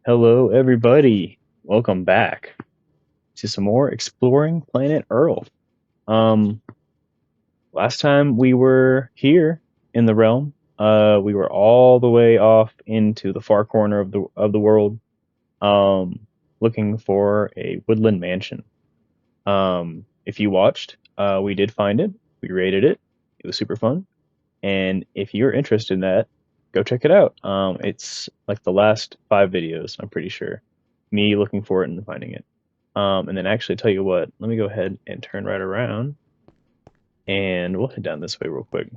Hello, everybody. Welcome back to some more exploring Planet Earl. Um, Last time we were here in the realm, we were all the way off into the far corner of the world, um, looking for a woodland mansion. If you watched, we did find it. We raided it. It was super fun. And if you're interested in that, go check it out. It's like the last 5 videos, I'm pretty sure. Me looking for it and finding it. And then actually tell you what, let me go ahead and turn right around and we'll head down this way real quick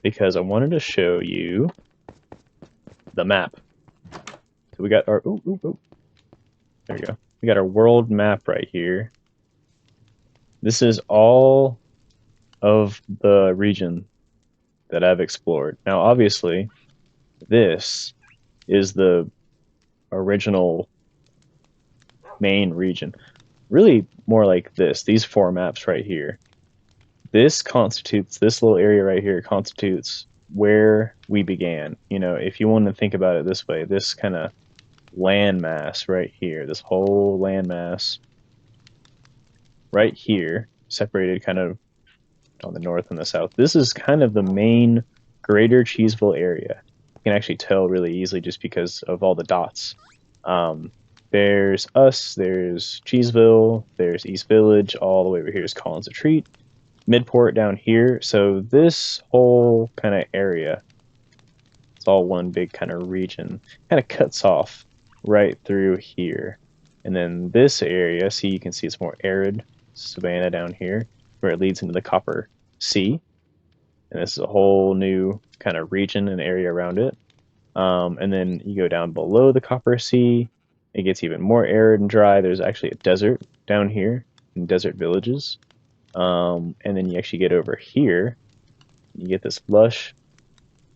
because I wanted to show you the map. So we got our, there we go. We got our world map right here. This is all of the region that I've explored. Now, obviously, this is the original main region. Really more like this, these 4 maps right here. This little area right here constitutes where we began. You know, if you want to think about it this way, this kind of landmass right here, this whole landmass right here, separated kind of on the north and the south. This is kind of the main greater Cheeseville area. You can actually tell really easily just because of all the dots. Um, there's us, there's Cheeseville, there's East Village, all the way over here is Collins Retreat, Midport down here. So this whole kind of area, it's all one big kind of region, kind of cuts off right through here. And then this area, see, you can see it's more arid savanna down here, where it leads into the Copper Sea. And this is a whole new kind of region and area around it. And then you go down below the Copper Sea, it gets even more arid and dry. There's actually a desert down here in desert villages. And then you actually get over here, you get this lush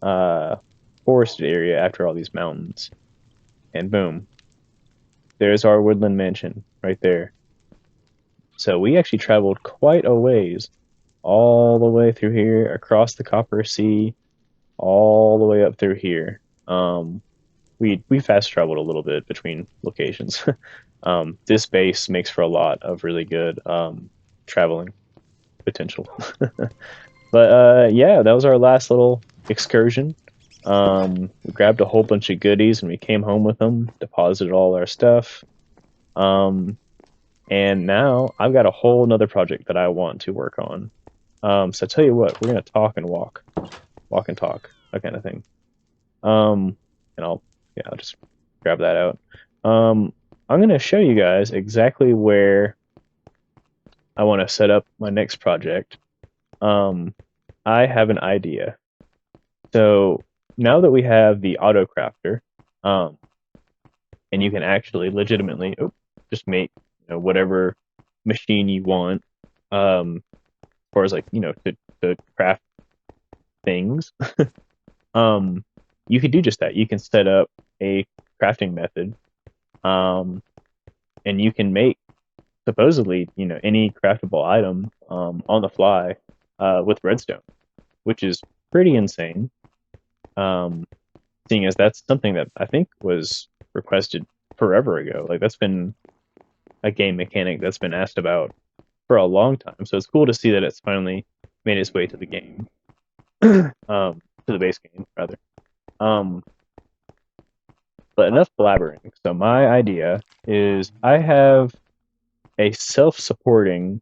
forested area after all these mountains. And boom, there's our woodland mansion right there. So we actually traveled quite a ways, all the way through here, across the Copper Sea, all the way up through here. We fast traveled a little bit between locations. This base makes for a lot of really good traveling potential. But yeah, that was our last little excursion. We grabbed a whole bunch of goodies and we came home with them, deposited all our stuff. And now I've got a whole nother project that I want to work on. So I tell you what, we're gonna talk and walk and talk, that kind of thing. And I'll just grab that out. I'm gonna show you guys exactly where I want to set up my next project. I have an idea. So now that we have the auto crafter, and you can actually legitimately just make whatever machine you want, as far as like to craft things. You could do just that. You can set up a crafting method, and you can make supposedly any craftable item on the fly with redstone, which is pretty insane. Seeing as that's something that I think was requested forever ago. Like that's been a game mechanic that's been asked about for a long time. So it's cool to see that it's finally made its way to the game, to the base game rather. But enough blabbering. So my idea is I have a self-supporting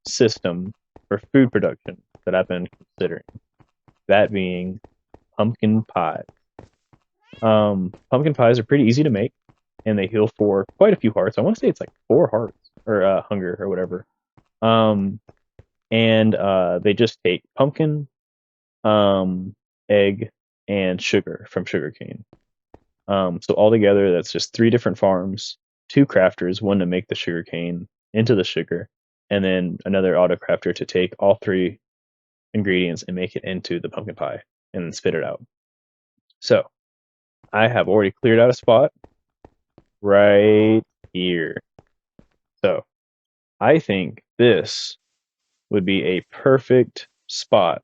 system for food production that I've been considering. That being pumpkin pie. Pumpkin pies are pretty easy to make, and they heal for quite a few hearts. I want to say it's like 4 hearts or hunger or whatever. And they just take pumpkin, egg, and sugar from sugarcane. So altogether, that's just 3 different farms, 2 crafters, one to make the sugarcane into the sugar, and then another auto crafter to take all 3 ingredients and make it into the pumpkin pie and then spit it out. So I have already cleared out a spot right here. So I think this would be a perfect spot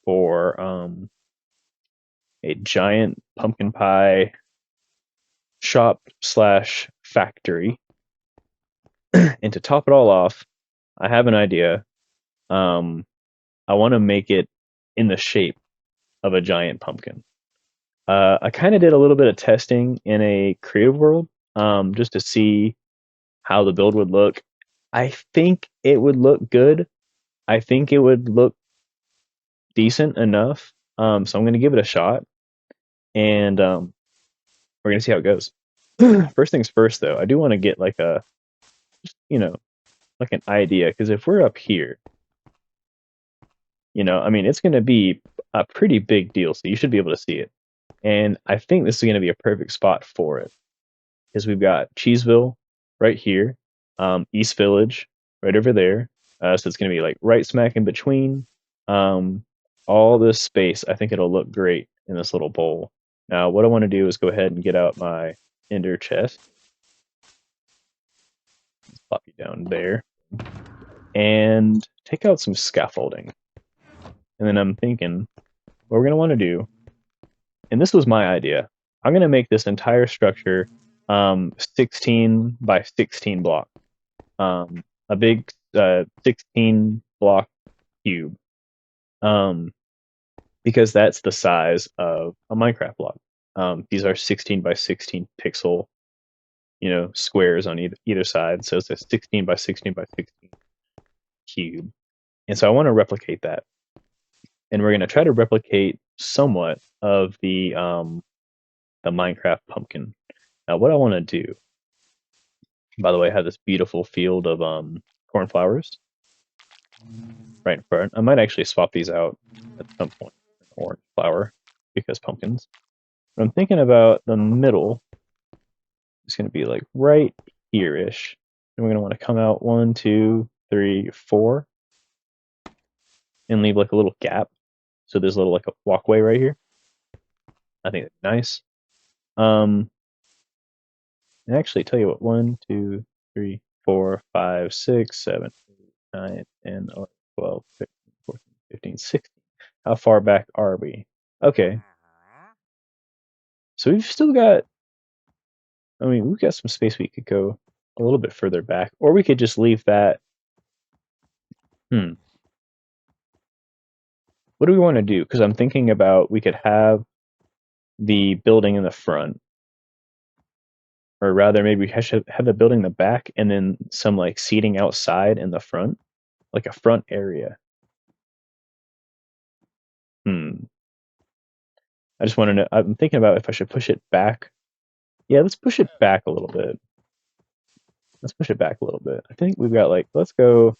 for a giant pumpkin pie shop slash factory. And to top it all off, I have an idea. Um, I want to make it in the shape of a giant pumpkin. I kind of did a little bit of testing in a creative world, just to see how the build would look. I think it would look good. I think it would look decent enough. So I'm going to give it a shot, and we're going to see how it goes. First things first, though, I do want to get like a, you know, like an idea, because if we're up here, I mean, it's going to be a pretty big deal, so you should be able to see it. And I think this is going to be a perfect spot for it, because we've got Cheeseville right here, East Village right over there. So it's going to be like right smack in between. Um, all this space, I think it'll look great in this little bowl. Now, what I want to do is go ahead and get out my ender chest. Let's pop you down there. And take out some scaffolding. And then I'm thinking, what we're going to want to do, and this was my idea, I'm going to make this entire structure 16 by 16 block. A big 16 block cube. Because that's the size of a Minecraft block. These are 16 by 16 pixel, squares on either side. So it's a 16 by 16 by 16 cube. And so I want to replicate that. And we're going to try to replicate somewhat of the Minecraft pumpkin. Now, what I want to do, by the way, I have this beautiful field of cornflowers right in front. I might actually swap these out at some point. An orange flower because pumpkins. But I'm thinking about the middle. It's going to be like right here-ish. And we're going to want to come out 1, 2, 3, 4, and leave like a little gap. So there's a little like a walkway right here. I think that's nice. And actually, tell you what, 1, 2, 3, 4, 5, 6, 7, 8, 9, 10, 11, 12, 13, 14, 15, 16. How far back are we? Okay. So we've still got, I mean, we've got some space we could go a little bit further back, or we could just leave that. What do we want to do? Because I'm thinking about we could have the building in the front, or rather, maybe we should have the building in the back, and then some like seating outside in the front, like a front area. I just want to know. I'm thinking about if I should push it back. Yeah, let's push it back a little bit. Let's push it back a little bit. I think we've got like, let's go.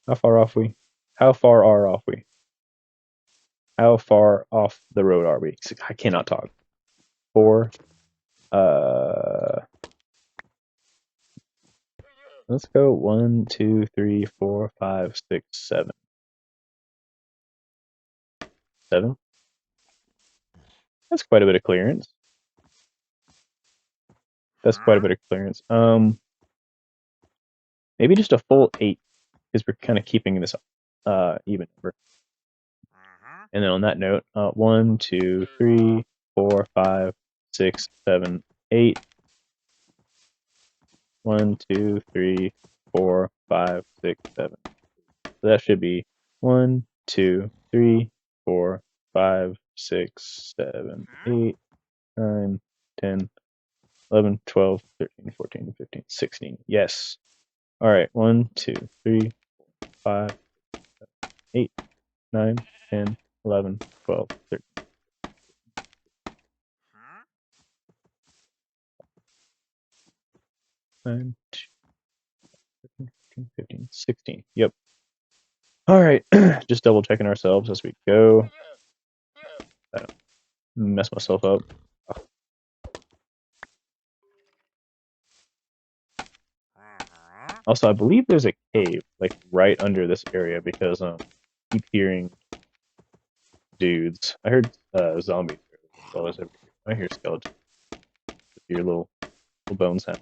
How far off we? How far are off we? How far off the road are we? I cannot talk. 4. Let's go 1, 2, 3, 4, 5, 6, 7. 7. That's quite a bit of clearance. That's quite a bit of clearance. Maybe just a full 8, because we're kind of keeping this even number. And then on that note, 1, 2, 3, 4, 5, 6, 7, 8. 1, 2, 3, 4, 5, 6, 7. So that should be 1, 2, 3, 4, 5, 6, 7, 8, 9, 10, 11, 12, 13, 14, 15, 16. Yes. All right. 1, 2, 3, 4, 5, 8, 9, 10, 11, 12, 13. 9, 10, 15, 16. Yep. All right. Just double checking ourselves as we go. Mess myself up. Also, I believe there's a cave like right under this area because I keep hearing dudes. I heard zombies as well as every. I hear skeletons. Just hear little bone sounds.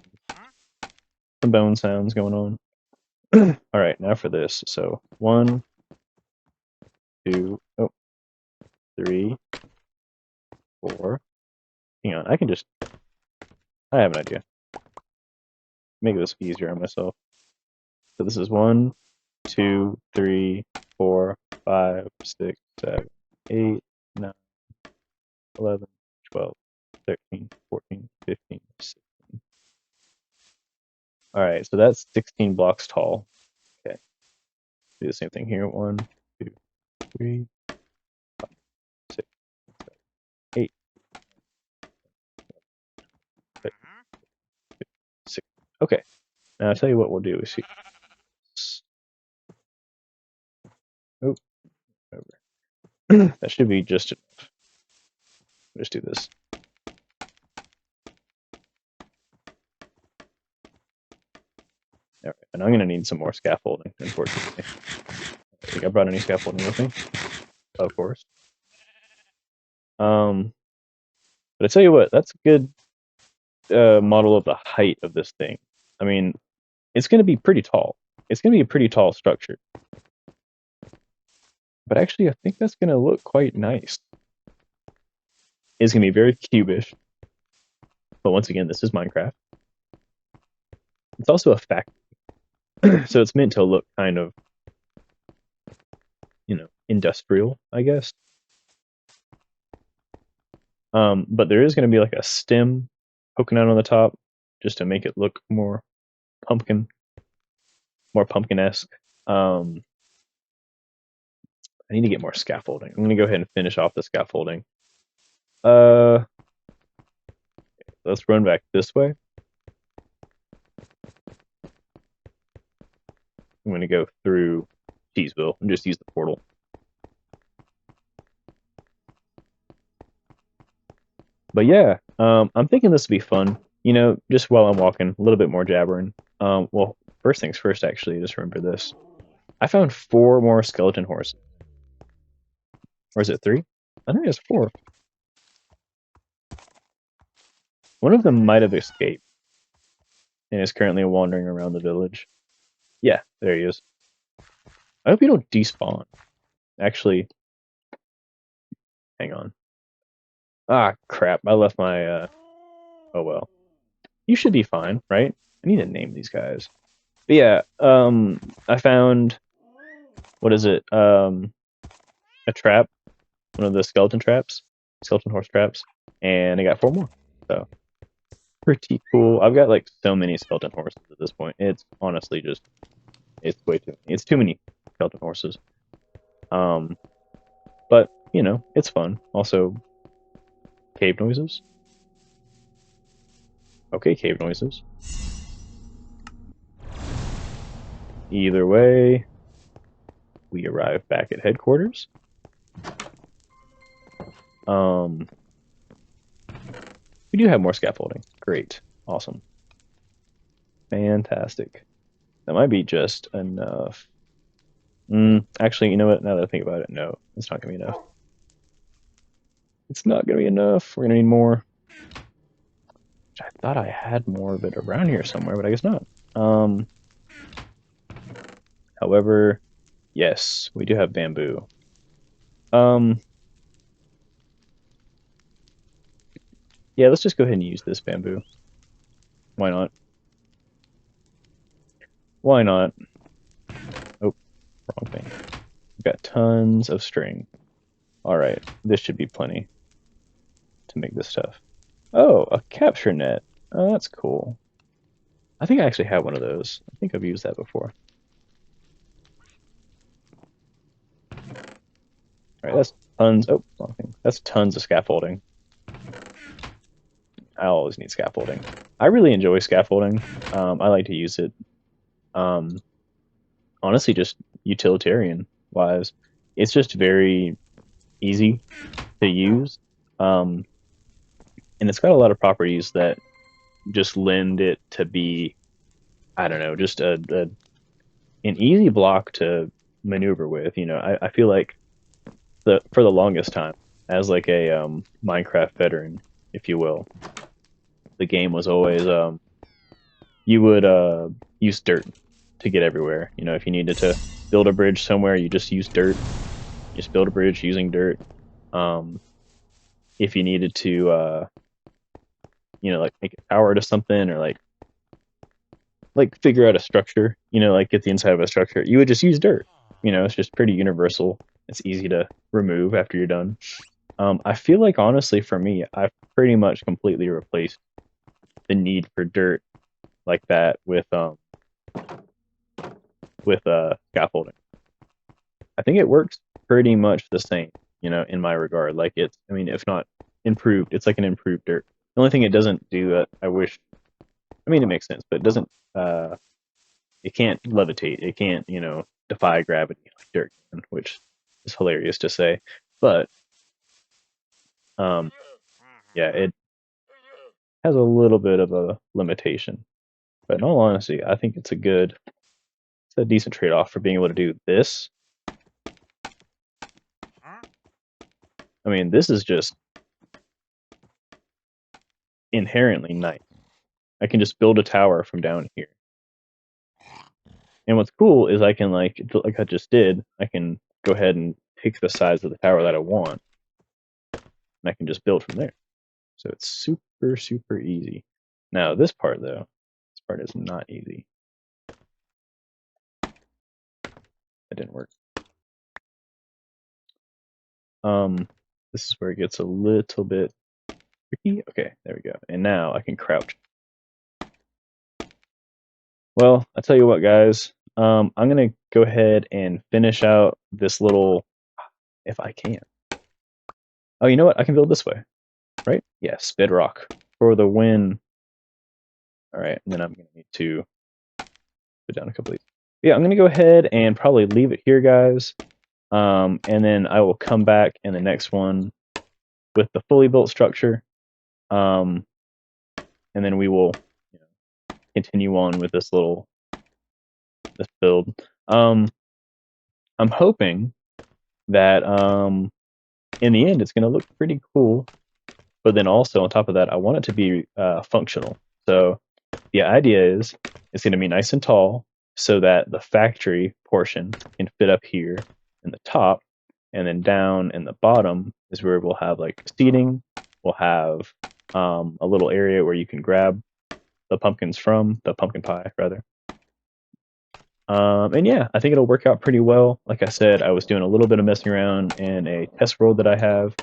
Some bone sounds going on. All right, now for this. So 1, 2, 3, 4. Hang on, I can just I have an idea. Make this easier on myself. So this is 1, 2, 3, 4, 5, 6, 7, 8, 9, 11, 12, 13, 14, 15, 16. All right, so that's 16 blocks tall. Okay, do the same thing here. 1, 2, 3, 6, 7, 8, 6. Okay, now I'll tell you what we'll do is oh, over. That should be just enough. Just do this. All right, and I'm gonna need some more scaffolding, unfortunately. I think I brought any scaffolding with me, of course. But I tell you what, that's a good model of the height of this thing. I mean, it's going to be pretty tall. It's going to be a pretty tall structure. But actually, I think that's going to look quite nice. It's going to be very cubish. But once again, this is Minecraft. It's also a factory. So it's meant to look kind of, industrial, I guess. But there is going to be like a stem poking out on the top just to make it look more pumpkin-esque. I need to get more scaffolding. I'm going to go ahead and finish off the scaffolding. Let's run back this way. I'm going to go through Cheeseville and just use the portal. But yeah, I'm thinking this will be fun. Just while I'm walking, a little bit more jabbering. Well, first things first, actually, just remember this. I found 4 more skeleton horses. Or is it 3? I think it's 4. One of them might have escaped and is currently wandering around the village. Yeah, there he is. I hope you don't despawn. Actually, hang on. Ah, crap. I left my, oh well. You should be fine, right? I need to name these guys. But yeah, I found, what is it? A trap, one of the skeleton horse traps, and I got 4 more. So, pretty cool. I've got like so many skeleton horses at this point. It's honestly just, it's way too many. It's too many skeleton horses. But, it's fun. Also, cave noises. Okay, cave noises. Either way, we arrive back at headquarters. We do have more scaffolding. Great. Awesome. Fantastic. That might be just enough. Actually, you know what? Now that I think about it, no, it's not going to be enough. It's not going to be enough. We're going to need more. I thought I had more of it around here somewhere, but I guess not. However, yes, we do have bamboo. Yeah, let's just go ahead and use this bamboo. Why not? Why not? Oh, wrong thing. We've got tons of string. Alright, this should be plenty to make this stuff. Oh, a capture net. Oh, that's cool. I think I actually have one of those. I think I've used that before. Alright, that's tons. Oh, wrong thing. That's tons of scaffolding. I always need scaffolding. I really enjoy scaffolding. I like to use it. Honestly, just utilitarian wise. It's just very easy to use. And it's got a lot of properties that just lend it to be, I don't know, just an easy block to maneuver with. I feel like for the longest time, as like a Minecraft veteran, if you will, the game was always you would use dirt to get everywhere. If you needed to build a bridge somewhere, you just use dirt. Just build a bridge using dirt. If you needed to you know, like make a tower to something, or like figure out a structure, you know, like get the inside of a structure, you would just use dirt. You know, it's just pretty universal. It's easy to remove after you're done. I feel like honestly for me, I've pretty much completely replaced the need for dirt like that with scaffolding. I think it works pretty much the same, you know, in my regard. Like it's, I mean, if not improved, it's like an improved dirt. The only thing it doesn't do that I wish, I mean, it makes sense, but it doesn't, it can't levitate. It can't, you know, defy gravity like dirt can, which is hilarious to say. But, um, yeah, it has a little bit of a limitation. But in all honesty, I think it's a decent trade-off for being able to do this. I mean, this is just inherently nice. I can just build a tower from down here. And what's cool is I can like I just did, I can go ahead and pick the size of the tower that I want, and I can just build from there. So it's super, super easy. Now this part though, this part is not easy. That didn't work. This is where it gets a little bit tricky. Okay, there we go. And now I can crouch. Well, I tell you what, guys. I'm gonna go ahead and finish out this little, if I can. Oh, you know what? I can build this way, right? Yes, Bedrock for the win. All right, and then I'm gonna need to put down a couple of these. Yeah, I'm gonna go ahead and probably leave it here, guys. And then I will come back in the next one with the fully built structure. And then we will, you know, continue on with this build. I'm hoping that in the end it's gonna look pretty cool. But then also on top of that, I want it to be functional. So the idea is it's going to be nice and tall so that the factory portion can fit up here in the top, and then down in the bottom is where we'll have like seating. We'll have a little area where you can grab the pumpkins from, the pumpkin pie rather. And yeah, I think it'll work out pretty well. Like I said, I was doing a little bit of messing around in a test world that I have,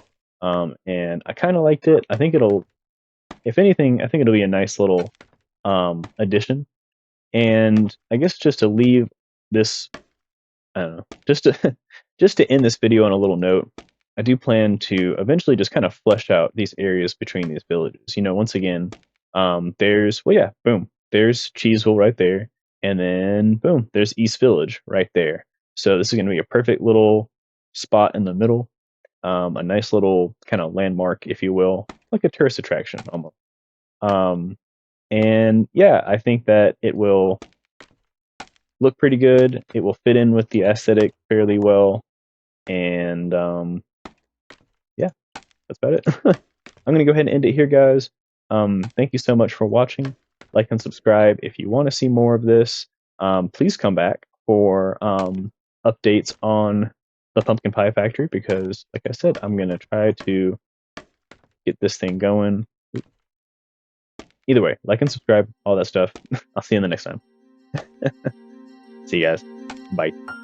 and I kind of liked it. I think it'll, if anything, I think it'll be a nice little addition. And I guess just to leave this, I don't know, just to just to end this video on a little note, I do plan to eventually just kind of flesh out these areas between these villages. You know, once again, there's, well, yeah, boom, there's Cheeseville right there, and then boom, there's East Village right there. So this is going to be a perfect little spot in the middle, a nice little kind of landmark, if you will, like a tourist attraction almost. Um, and yeah, I think that it will look pretty good. It will fit in with the aesthetic fairly well. And yeah, that's about it. I'm going to go ahead and end it here, guys. Thank you so much for watching. Like and subscribe if you want to see more of this. Please come back for updates on the Pumpkin Pie Factory because, like I said, I'm going to try to get this thing going. Either way, like and subscribe, all that stuff. I'll see you in the next time. See you guys. Bye.